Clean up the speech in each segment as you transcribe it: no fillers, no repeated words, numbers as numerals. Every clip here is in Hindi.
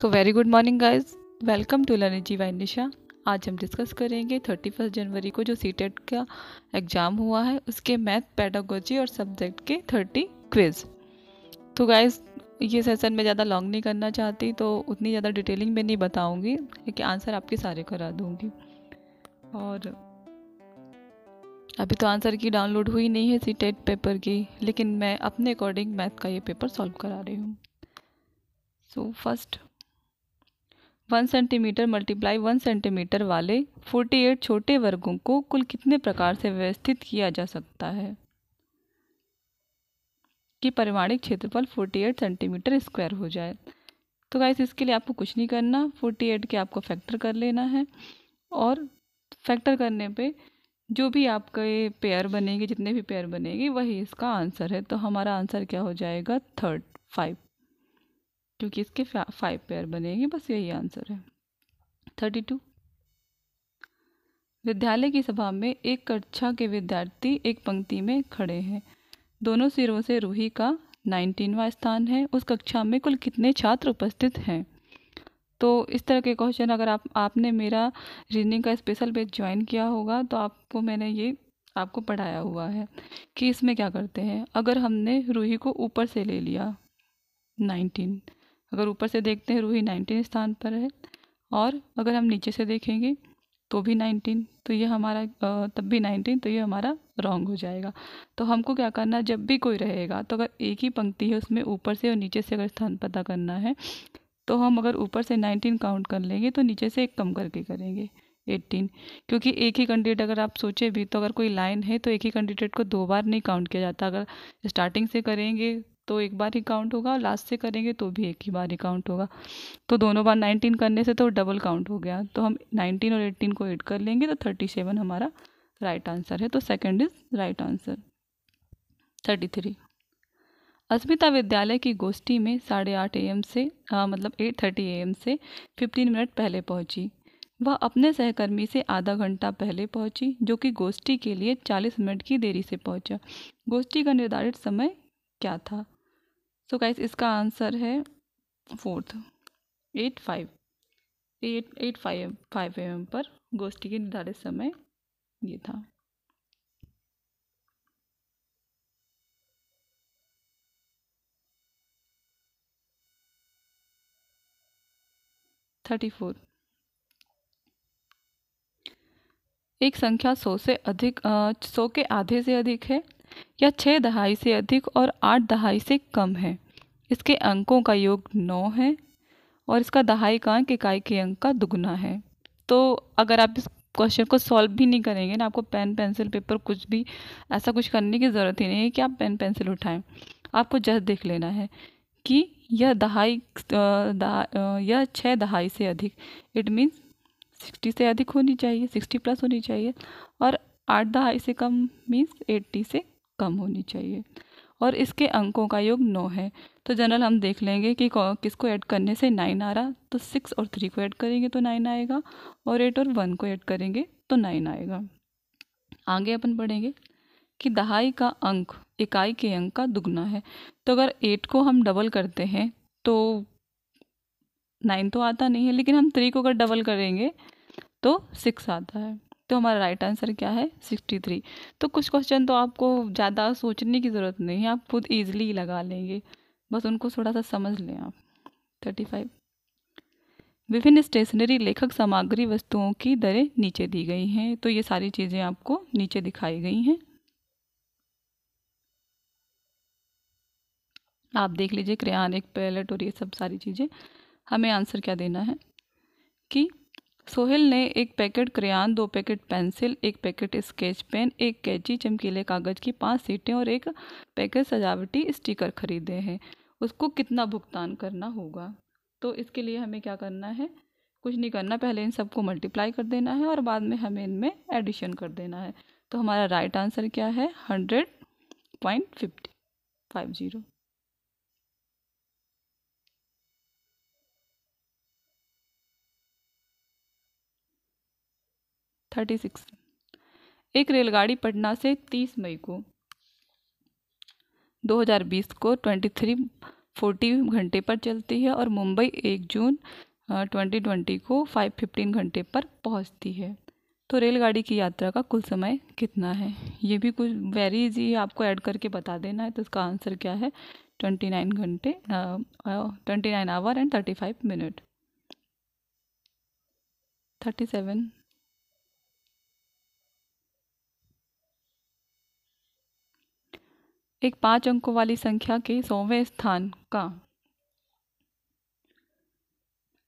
तो very good morning guys, welcome to learning by Nisha. आज हम डिस्कस करेंगे 31 जनवरी को जो सीटेट का एग्ज़ाम हुआ है उसके मैथ, पेडागोजी और सब्जेक्ट के 30 क्विज़। तो गाइस, ये सेशन में ज़्यादा लॉन्ग नहीं करना चाहती, तो उतनी ज़्यादा डिटेलिंग में नहीं बताऊंगी, क्योंकि आंसर आपके सारे करा दूंगी। और अभी तो आंसर की डाउनलोड हुई नहीं है सीटेट पेपर की, लेकिन मैं अपने अकॉर्डिंग मैथ का ये पेपर सॉल्व करा रही हूँ। So first, 1 centimetre multiply 1 centimetre वाले 48 छोटे वर्गों को कुल कितने प्रकार से व्यवस्थित किया जा सकता है कि परिमाणिक क्षेत्रफल 48 सेंटीमीटर स्क्वायर हो जाए। तो गाइस, इसके लिए आपको कुछ नहीं करना, 48 के आपको फैक्टर कर लेना है, और फैक्टर करने पे जो भी आपके पेयर बनेंगे, जितने भी पेयर बनेंगे, वही इसका आंसर है। तो हमारा आंसर क्या हो जाएगा? 5, क्योंकि इसके 5 पेयर बनेंगे, बस यही आंसर है। 32, विद्यालय की सभा में एक कक्षा के विद्यार्थी एक पंक्ति में खड़े हैं। दोनों सिरों से रूही का 19वां स्थान है। उस कक्षा में कुल कितने छात्र उपस्थित हैं? तो इस तरह के क्वेश्चन अगर आपने मेरा रीजनिंग का स्पेशल बैच ज्वाइन किया होगा, तो आपको मैंने ये आपको पढ़ाया हुआ है कि इसमें क्या करते हैं। अगर हमने रूही को ऊपर से ले लिया 19, अगर ऊपर से देखते हैं रूही 19 स्थान पर है, और अगर हम नीचे से देखेंगे तो भी 19, तो ये हमारा तब भी 19, तो ये हमारा रॉन्ग हो जाएगा। तो हमको क्या करना है, जब भी कोई रहेगा तो अगर एक ही पंक्ति है उसमें ऊपर से और नीचे से अगर स्थान पता करना है, तो हम अगर ऊपर से 19 काउंट कर लेंगे तो नीचे से एक कम करके करेंगे 18, क्योंकि एक ही कैंडिडेट अगर आप सोचे भी, तो अगर कोई लाइन है तो एक ही कैंडिडेट को 2 बार नहीं काउंट किया जाता। अगर स्टार्टिंग से करेंगे तो एक बार ही काउंट होगा, और लास्ट से करेंगे तो भी एक ही बार ही काउंट होगा। तो दोनों बार 19 करने से तो डबल काउंट हो गया, तो हम 19 और 18 को ऐड कर लेंगे तो 37 हमारा राइट आंसर है। तो सेकंड इज राइट आंसर। 33, अस्मिता विद्यालय की गोष्ठी में 8:30 AM से मतलब 8:30 AM से 15 मिनट पहले पहुंची। वह अपने सहकर्मी से आधा घंटा पहले पहुंची, जो कि गोष्ठी के लिए 40 मिनट की देरी से पहुंचा। गोष्ठी का निर्धारित समय क्या था? सो गाइस, इसका आंसर है फोर्थ, 5 AM पर गोष्ठी के निर्धारित समय ये था। 34, एक संख्या 100 के आधे से अधिक है, या 6 दहाई से अधिक और 8 दहाई से कम है। इसके अंकों का योग 9 है, और इसका दहाई का अंक इकाई के अंक का दुगना है। तो अगर आप इस क्वेश्चन को सॉल्व भी नहीं करेंगे ना, आपको पेन पेंसिल पेपर कुछ भी ऐसा कुछ करने की ज़रूरत ही नहीं है कि आप पेन पेंसिल उठाएं। आपको जस्ट देख लेना है कि यह यह 6 दहाई से अधिक, इट मीन्स 60 से अधिक होनी चाहिए, 60 प्लस होनी चाहिए, और 8 दहाई से कम मीन्स 80 से कम होनी चाहिए, और इसके अंकों का योग 9 है। तो जनरल हम देख लेंगे कि किसको ऐड करने से 9 आ रहा, तो 6 और 3 को ऐड करेंगे तो 9 आएगा, और 8 और 1 को ऐड करेंगे तो 9 आएगा। आगे अपन पढ़ेंगे कि दहाई का अंक इकाई के अंक का दुगना है। तो अगर 8 को हम डबल करते हैं तो 9 तो आता नहीं है, लेकिन हम 3 को अगर डबल करेंगे तो 6 आता है। तो हमारा राइट आंसर क्या है? 63। तो कुछ क्वेश्चन तो आपको ज़्यादा सोचने की ज़रूरत नहीं है, आप खुद ईजिली लगा लेंगे, बस उनको थोड़ा सा समझ लें आप। 35, विभिन्न स्टेशनरी लेखक सामग्री वस्तुओं की दरें नीचे दी गई हैं। तो ये सारी चीज़ें आपको नीचे दिखाई गई हैं, आप देख लीजिए। क्रेयॉन, एक पैलेट और ये सब सारी चीज़ें। हमें आंसर क्या देना है कि सोहेल ने 1 packet crayon, 2 packet pencil, 1 packet sketch pen, 1 कैंची, चमकीले कागज़ की 5 सीटें और 1 पैकेट सजावटी स्टिकर खरीदे हैं। उसको कितना भुगतान करना होगा? तो इसके लिए हमें क्या करना है? कुछ नहीं करना, पहले इन सबको मल्टीप्लाई कर देना है और बाद में हमें इनमें एडिशन कर देना है। तो हमारा राइट आंसर क्या है? 100.50। 36, एक रेलगाड़ी पटना से 30 मई को 2020 को 23 40 घंटे पर चलती है और मुंबई 1 जून 2020 को 5:15 घंटे पर पहुंचती है। तो रेलगाड़ी की यात्रा का कुल समय कितना है? ये भी कुछ वेरी इजी, आपको ऐड करके बता देना है। तो इसका आंसर क्या है? 29 घंटे 29 आवर एंड 35 मिनट 37। एक 5 अंकों वाली संख्या के 100वें स्थान का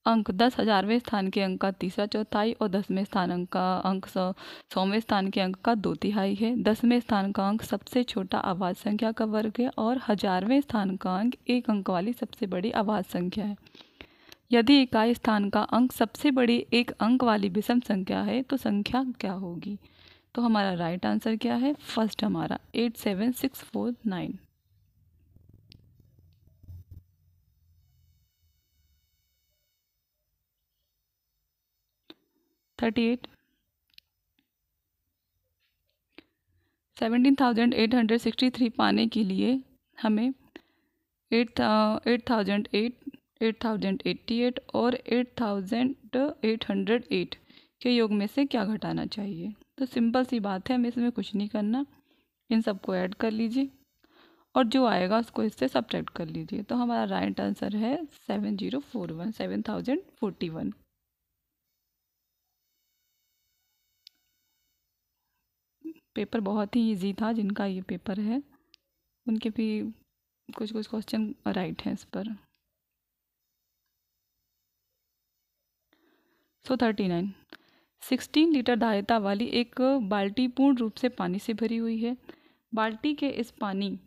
अंक 10,000वें स्थान के अंक का तीसरा चौथाई और 10वें स्थान अंक का अंक 100वें स्थान के अंक का 2/3 है। 10वें स्थान का अंक सबसे छोटा आवाज़ संख्या का वर्ग है और 1000वें स्थान का अंक एक अंक वाली सबसे बड़ी आवाज़ संख्या है। यदि इकाई स्थान का अंक सबसे बड़ी एक अंक वाली विषम संख्या है तो संख्या क्या होगी? तो हमारा राइट आंसर क्या है? फर्स्ट हमारा 87649। 38। 17,863 पाने के लिए हमें 8,088 और 8,808 के योग में से क्या घटाना चाहिए? तो सिंपल सी बात है, हमें इसमें कुछ नहीं करना, इन सबको ऐड कर लीजिए और जो आएगा उसको इससे सब्ट्रैक्ट कर लीजिए। तो हमारा राइट आंसर है 7041। पेपर बहुत ही इजी था, जिनका ये पेपर है उनके भी कुछ कुछ क्वेश्चन राइट हैं इस पर। 39। 16 लीटर धारिता वाली एक बाल्टी पूर्ण रूप से पानी से भरी हुई है। बाल्टी के इस पानी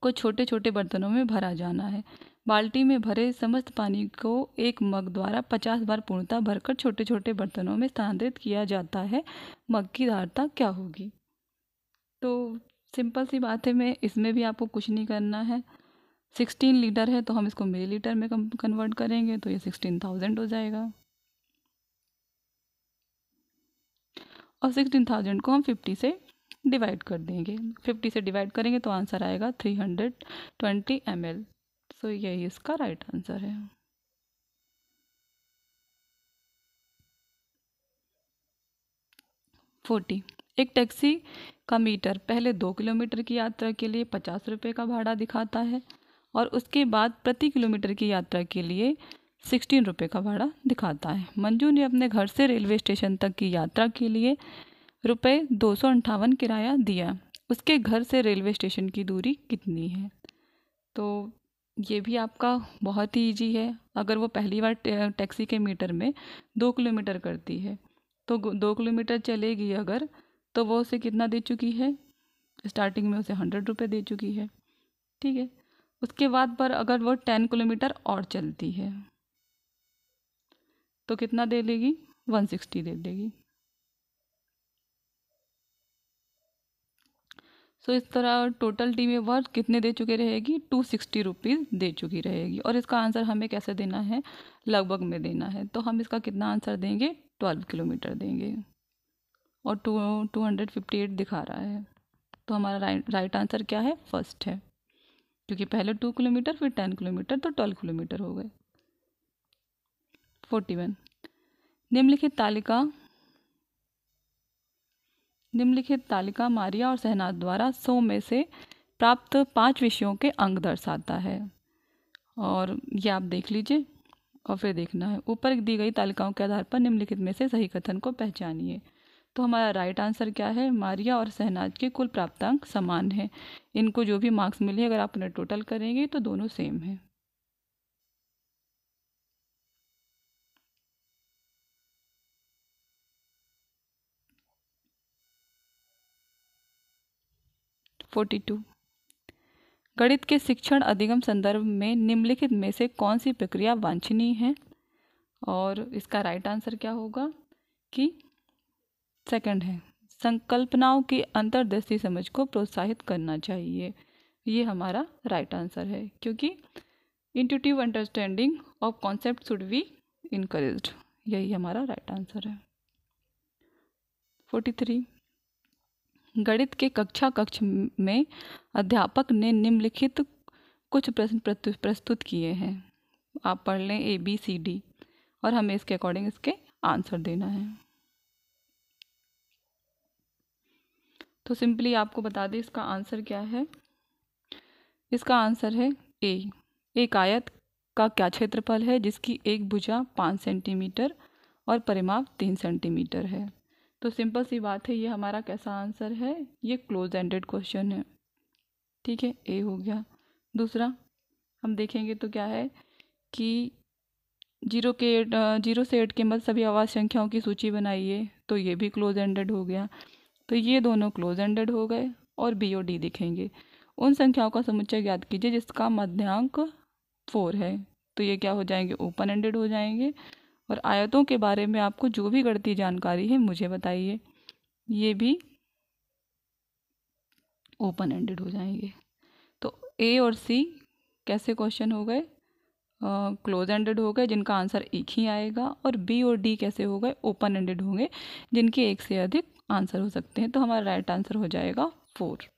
को छोटे छोटे बर्तनों में भरा जाना है। बाल्टी में भरे समस्त पानी को एक मग द्वारा 50 बार पूर्णतः भरकर छोटे छोटे बर्तनों में स्थानांतरित किया जाता है। मग की धारिता क्या होगी? तो सिंपल सी बात है, मैं इसमें भी आपको कुछ नहीं करना है। 16 लीटर है तो हम इसको मिलीलीटर में कन्वर्ट करेंगे तो ये 16,000 हो जाएगा और 16,000 को हम 50 से डिवाइड कर देंगे। 50 से डिवाइड करेंगे तो आंसर आएगा 320 ml। सो यही इसका राइट आंसर है। फोर्टी। एक टैक्सी का मीटर पहले 2 किलोमीटर की यात्रा के लिए 50 रुपये का भाड़ा दिखाता है और उसके बाद प्रति किलोमीटर की यात्रा के लिए 16 रुपये का भाड़ा दिखाता है। मंजू ने अपने घर से रेलवे स्टेशन तक की यात्रा के लिए ₹258 किराया दिया। उसके घर से रेलवे स्टेशन की दूरी कितनी है? तो ये भी आपका बहुत ही ईजी है। अगर वो पहली बार टैक्सी के मीटर में 2 किलोमीटर करती है तो 2 किलोमीटर चलेगी अगर, तो वो उसे कितना दे चुकी है? स्टार्टिंग में उसे 100 रुपये दे चुकी है, ठीक है। उसके बाद पर अगर वो 10 किलोमीटर और चलती है तो कितना दे देगी? 160 दे देगी। सो इस तरह टोटल टीम में वर्क कितने दे चुके रहेगी? 260 रुपीज़ दे चुकी रहेगी। और इसका आंसर हमें कैसे देना है? लगभग में देना है। तो हम इसका कितना आंसर देंगे? 12 किलोमीटर देंगे और 258 दिखा रहा है। तो हमारा राइट आंसर क्या है? फर्स्ट है, क्योंकि पहले 2 किलोमीटर फिर 10 किलोमीटर तो 12 किलोमीटर हो गए। 41। निम्नलिखित तालिका मारिया और शहनाज द्वारा 100 में से प्राप्त 5 विषयों के अंक दर्शाता है। और ये आप देख लीजिए और फिर देखना है। ऊपर दी गई तालिकाओं के आधार पर निम्नलिखित में से सही कथन को पहचानिए। तो हमारा राइट आंसर क्या है? मारिया और शहनाज के कुल प्राप्तांक समान है। इनको जो भी मार्क्स मिले अगर आप उन्हें टोटल करेंगे तो दोनों सेम है। Forty two. गणित के शिक्षण अधिगम संदर्भ में निम्नलिखित में से कौन सी प्रक्रिया वांछनीय है? और इसका राइट आंसर क्या होगा कि सेकंड है, संकल्पनाओं की अंतर्दृष्टि समझ को प्रोत्साहित करना चाहिए। ये हमारा राइट आंसर है, क्योंकि intuitive understanding of concept should be encouraged. यही हमारा राइट आंसर है। 43। गणित के कक्षा कक्ष में अध्यापक ने निम्नलिखित कुछ प्रश्न प्रस्तुत किए हैं। आप पढ़ लें ABCD और हमें इसके अकॉर्डिंग इसके आंसर देना है। तो सिंपली आपको बता दें इसका आंसर क्या है। इसका आंसर है ए। एक आयत का क्या क्षेत्रफल है जिसकी एक भुजा 5 सेंटीमीटर और परिमाप 3 सेंटीमीटर है। तो सिंपल सी बात है, ये हमारा कैसा आंसर है, ये क्लोज एंडेड क्वेश्चन है। ठीक है, ए हो गया। दूसरा हम देखेंगे तो क्या है कि 0 से 8 के मध्य सभी अवाच्य संख्याओं की सूची बनाइए, तो ये भी क्लोज एंडेड हो गया। तो ये दोनों क्लोज एंडेड हो गए। और बी और डी दिखेंगे। उन संख्याओं का समुच्चय ज्ञात कीजिए जिसका मध्यांक 4 है, तो ये क्या हो जाएंगे, ओपन एंडेड हो जाएंगे। और आयतों के बारे में आपको जो भी गणितीय जानकारी है मुझे बताइए, ये भी ओपन एंडेड हो जाएंगे। तो ए और सी कैसे क्वेश्चन हो गए, क्लोज एंडेड हो गए जिनका आंसर एक ही आएगा। और बी और डी कैसे हो गए, ओपन एंडेड होंगे जिनके एक से अधिक आंसर हो सकते हैं। तो हमारा राइट आंसर हो जाएगा 4।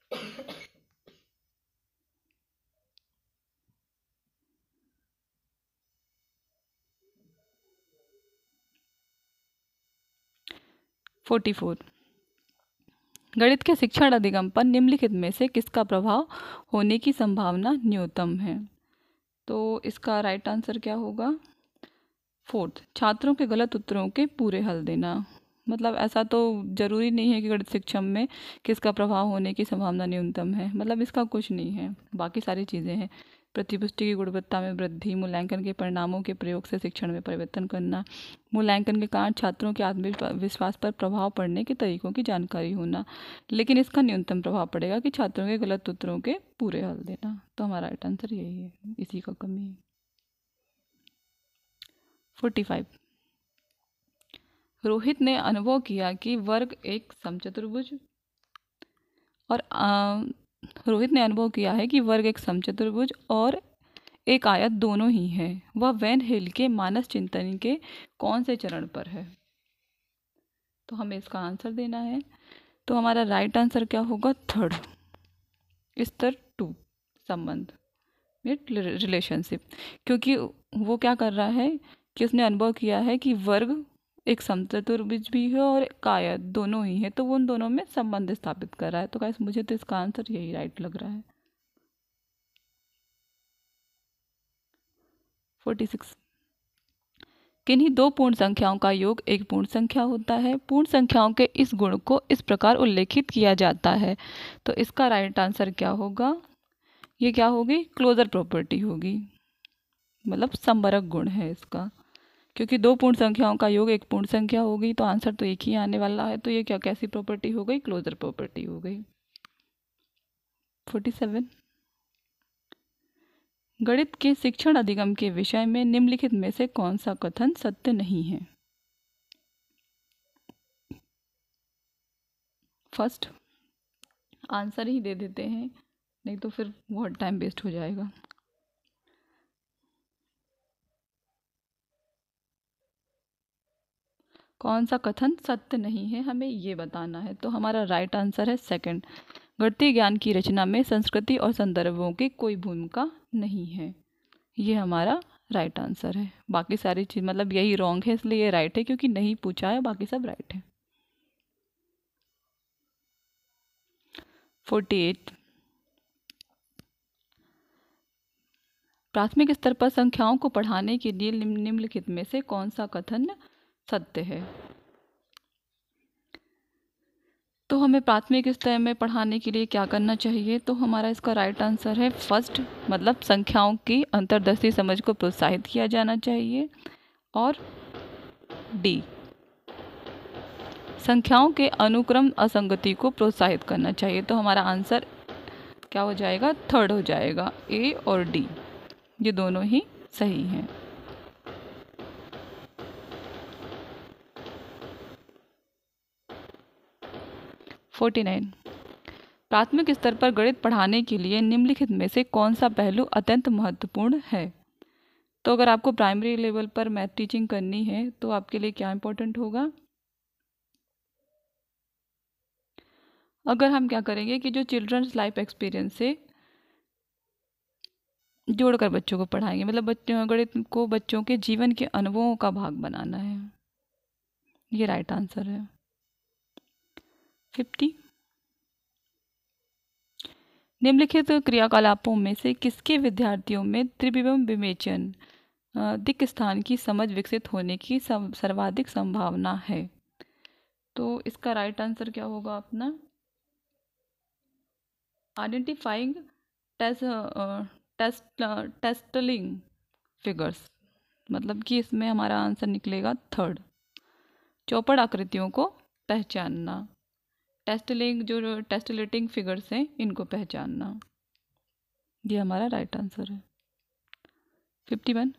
फोर्टी फोर, गणित के शिक्षण अधिगम पर निम्नलिखित में से किसका प्रभाव होने की संभावना न्यूनतम है। तो इसका राइट आंसर क्या होगा, 4th, छात्रों के गलत उत्तरों के पूरे हल देना। मतलब ऐसा तो जरूरी नहीं है कि गणित शिक्षण में किसका प्रभाव होने की संभावना न्यूनतम है, मतलब इसका कुछ नहीं है, बाकी सारी चीज़ें हैं। प्रतिपुष्टि की गुणवत्ता में वृद्धि, मूल्यांकन के परिणामों के प्रयोग से शिक्षण में परिवर्तन करना, मूल्यांकन के कारण छात्रों के आत्मविश्वास पर प्रभाव पड़ने के तरीकों की जानकारी होना। लेकिन इसका न्यूनतम प्रभाव पड़ेगा कि छात्रों के गलत उत्तरों के पूरे हल देना। तो हमारा राइट आंसर यही है, इसी का कमी है। 45, रोहित ने अनुभव किया कि वर्ग एक समचतुर्भुज और रोहित ने अनुभव किया है कि वर्ग एक समचतुर्भुज और एक आयत दोनों ही है। वह वैन हेल के मानस चिंतन के कौन से चरण पर है। तो हमें इसका आंसर देना है। तो हमारा राइट आंसर क्या होगा, 3rd, स्तर 2, संबंध में रिलेशनशिप। क्योंकि वो क्या कर रहा है कि उसने अनुभव किया है कि वर्ग एक समचतुर्भुज भी है और एक आयत दोनों ही है, तो वो उन दोनों में संबंध स्थापित कर रहा है। तो गाइस मुझे तो इसका आंसर यही राइट लग रहा है। 46, किन्हीं दो पूर्ण संख्याओं का योग एक पूर्ण संख्या होता है। पूर्ण संख्याओं के इस गुण को इस प्रकार उल्लेखित किया जाता है। तो इसका राइट आंसर क्या होगा, ये क्या होगी, क्लोजर प्रॉपर्टी होगी, मतलब समवर्ग गुण है इसका। क्योंकि दो पूर्ण संख्याओं का योग एक पूर्ण संख्या होगी, तो आंसर तो एक ही आने वाला है। तो ये क्या कैसी प्रॉपर्टी हो गई, क्लोजर प्रॉपर्टी हो गई। 47, गणित के शिक्षण अधिगम के विषय में निम्नलिखित में से कौन सा कथन सत्य नहीं है। फर्स्ट, आंसर ही दे देते हैं, नहीं तो फिर बहुत टाइम वेस्ट हो जाएगा। कौन सा कथन सत्य नहीं है, हमें ये बताना है। तो हमारा राइट आंसर है 2nd, गणितीय ज्ञान की रचना में संस्कृति और संदर्भों की कोई भूमिका नहीं है। ये हमारा राइट आंसर है। बाकी सारी चीज़ मतलब यही रॉन्ग है, इसलिए ये राइट है क्योंकि नहीं पूछा है, बाकी सब राइट है। 48, प्राथमिक स्तर पर संख्याओं को पढ़ाने के लिए निम्नलिखित में से कौन सा कथन सत्य है। तो हमें प्राथमिक स्तर में पढ़ाने के लिए क्या करना चाहिए। तो हमारा इसका राइट आंसर है 1st, मतलब संख्याओं की अंतर्दृष्टि समझ को प्रोत्साहित किया जाना चाहिए। और डी, संख्याओं के अनुक्रम असंगति को प्रोत्साहित करना चाहिए। तो हमारा आंसर क्या हो जाएगा, 3rd हो जाएगा। ए और डी ये दोनों ही सही हैं। 49, प्राथमिक स्तर पर गणित पढ़ाने के लिए निम्नलिखित में से कौन सा पहलू अत्यंत महत्वपूर्ण है। तो अगर आपको प्राइमरी लेवल पर मैथ टीचिंग करनी है तो आपके लिए क्या इंपॉर्टेंट होगा। अगर हम क्या करेंगे कि जो चिल्ड्रंस लाइफ एक्सपीरियंस से जोड़कर बच्चों को पढ़ाएंगे, मतलब बच्चों गणित को बच्चों के जीवन के अनुभवों का भाग बनाना है। ये राइट आंसर है। 50, निम्नलिखित क्रियाकलापों में से किसके विद्यार्थियों में त्रिविम विवेचन दिक् स्थान की समझ विकसित होने की सर्वाधिक संभावना है? तो इसका राइट आंसर क्या होगा अपना? आइडेंटिफाइंग टेस्टलिंग फिगर्स, मतलब कि इसमें हमारा आंसर निकलेगा थर्ड। चौपड़ आकृतियों को पहचानना, टेस्टलिंग जो टेस्टलेटिंग फिगर्स हैं इनको पहचानना, ये हमारा राइट आंसर है। 51,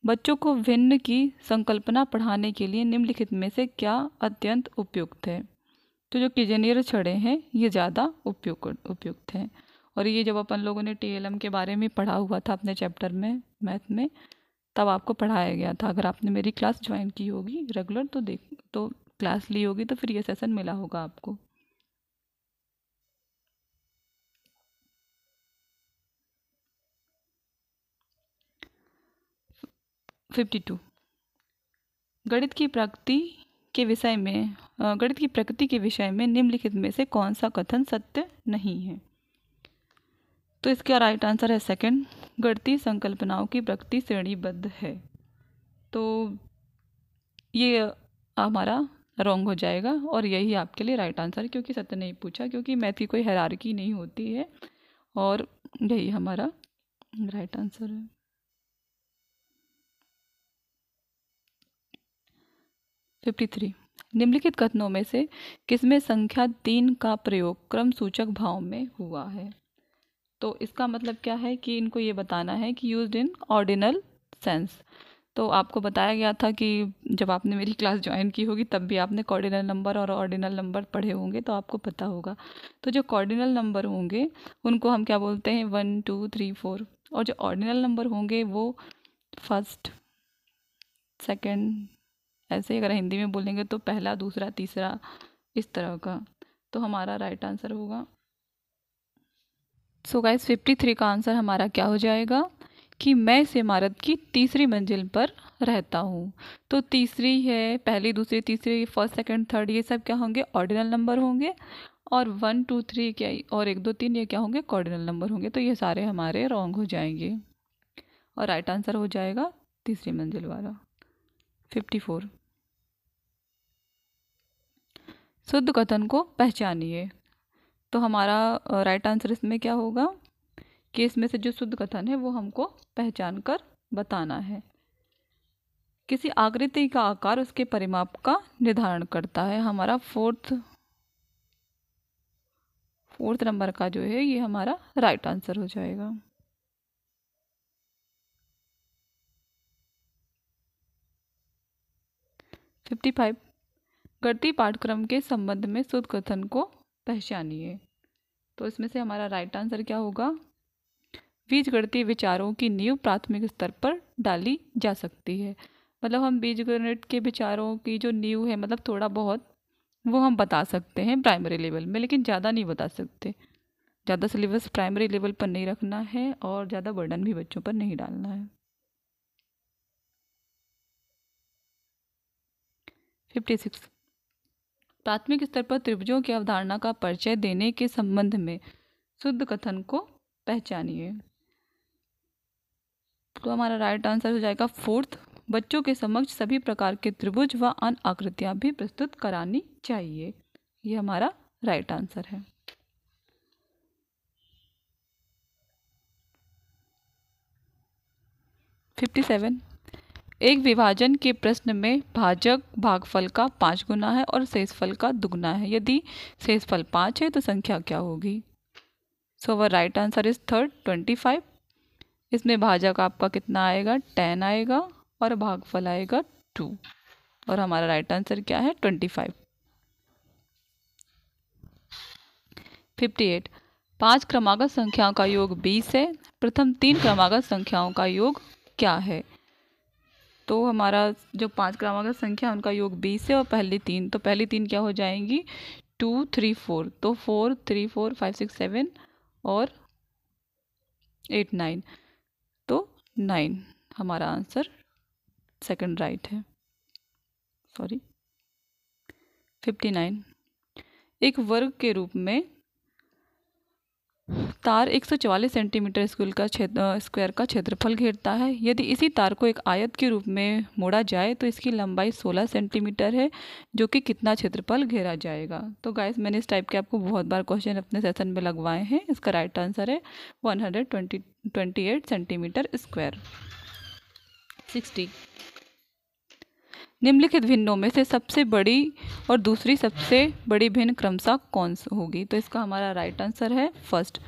बच्चों को भिन्न की संकल्पना पढ़ाने के लिए निम्नलिखित में से क्या अत्यंत उपयुक्त है? तो जो किजनियर छड़े हैं ये ज़्यादा उपयुक्त हैं। और ये जब अपन लोगों ने TLM के बारे में पढ़ा हुआ था अपने चैप्टर में मैथ में, तब आपको पढ़ाया गया था। अगर आपने मेरी क्लास ज्वाइन की होगी रेगुलर तो क्लास ली होगी तो फिर ये सेशन मिला होगा आपको। 52, गणित की प्रकृति के विषय में निम्नलिखित में से कौन सा कथन सत्य नहीं है? तो इसका राइट आंसर है सेकंड, गणितीय संकल्पनाओं की प्रकृति श्रेणीबद्ध है। तो ये हमारा रॉन्ग हो जाएगा और यही आपके लिए राइट आंसर है, क्योंकि सत्य नहीं पूछा, क्योंकि मैथ की कोई हायरार्की नहीं होती है और यही हमारा राइट आंसर है। 53, निम्नलिखित कथनों में से किसमें संख्या 3 का प्रयोग क्रम सूचक भाव में हुआ है? तो इसका मतलब क्या है कि इनको ये बताना है कि यूज्ड इन ऑर्डिनल सेंस। तो आपको बताया गया था कि जब आपने मेरी क्लास ज्वाइन की होगी तब भी आपने कॉर्डिनल नंबर और ऑर्डिनल नंबर पढ़े होंगे, तो आपको पता होगा। तो जो कॉर्डिनल नंबर होंगे उनको हम क्या बोलते हैं? 1 2 3 4। और जो ऑर्डिनल नंबर होंगे वो फर्स्ट सेकंड, ऐसे अगर हिंदी में बोलेंगे तो पहला दूसरा तीसरा, इस तरह का। तो हमारा राइट आंसर होगा। सो गाइस 53 का आंसर हमारा क्या हो जाएगा कि मैं इस इमारत की तीसरी मंजिल पर रहता हूँ। तो तीसरी है, पहली दूसरी तीसरी फर्स्ट सेकंड थर्ड, ये सब क्या होंगे? ऑर्डिनल नंबर होंगे। और 1 2 3 क्या और 1 2 3 ये क्या होंगे? कॉर्डिनल नंबर होंगे। तो ये सारे हमारे रॉन्ग हो जाएंगे और राइट आंसर हो जाएगा तीसरी मंजिल वाला। 54, शुद्ध कथन को पहचानिए। तो हमारा राइट आंसर इसमें क्या होगा कि इसमें से जो शुद्ध कथन है वो हमको पहचान कर बताना है। किसी आकृति का आकार उसके परिमाप का निर्धारण करता है। हमारा फोर्थ नंबर का जो है ये हमारा राइट आंसर हो जाएगा। 55, गणितीय पाठ्यक्रम के संबंध में शुद्ध कथन को पहचानिए। तो इसमें से हमारा राइट आंसर क्या होगा? बीजगणितीय विचारों की नींव प्राथमिक स्तर पर डाली जा सकती है। मतलब हम बीजगणित के विचारों की जो नींव है, मतलब थोड़ा बहुत वो हम बता सकते हैं प्राइमरी लेवल में, लेकिन ज़्यादा नहीं बता सकते। ज़्यादा सिलेबस प्राइमरी लेवल पर नहीं रखना है और ज़्यादा बर्डन भी बच्चों पर नहीं डालना है। 56, प्राथमिक स्तर पर त्रिभुजों की अवधारणा का परिचय देने के संबंध में शुद्ध कथन को पहचानिए। तो हमारा राइट आंसर हो जाएगा फोर्थ, बच्चों के समक्ष सभी प्रकार के त्रिभुज व अन्य आकृतियां भी प्रस्तुत करानी चाहिए। ये हमारा राइट आंसर है। 57, एक विभाजन के प्रश्न में भाजक भागफल का 5 गुना है और शेषफल का दुगुना है। यदि शेषफल 5 है तो संख्या क्या होगी? So our right answer is third 25। इसमें भाजक आपका कितना आएगा? 10 आएगा और भागफल आएगा 2 और हमारा राइट आंसर क्या है? 25। 58, 5 क्रमागत संख्याओं का योग 20 है। प्रथम 3 क्रमागत संख्याओं का योग क्या है? तो हमारा जो 5 क्रमागत संख्या उनका योग 20 है और पहली 3, तो पहली 3 क्या हो जाएंगी? 2 3 4, तो 4 3 4 5 6 7 और 8 9। 9 हमारा आंसर सेकंड राइट है। 59। एक वर्ग के रूप में तार 144 सेंटीमीटर स्क्वायर का क्षेत्रफल घेरता है। यदि इसी तार को एक आयत के रूप में मोड़ा जाए तो इसकी लंबाई 16 सेंटीमीटर है, जो कि कितना क्षेत्रफल घेरा जाएगा। तो गाइस, मैंने इस टाइप के आपको बहुत बार क्वेश्चन अपने सेशन में लगवाए हैं। इसका राइट आंसर है 128 सेंटीमीटर स्क्वायर। 60। निम्नलिखित भिन्नों में से सबसे बड़ी और दूसरी सबसे बड़ी भिन्न क्रमशः कौन सी होगी। तो इसका हमारा राइट आंसर है फर्स्ट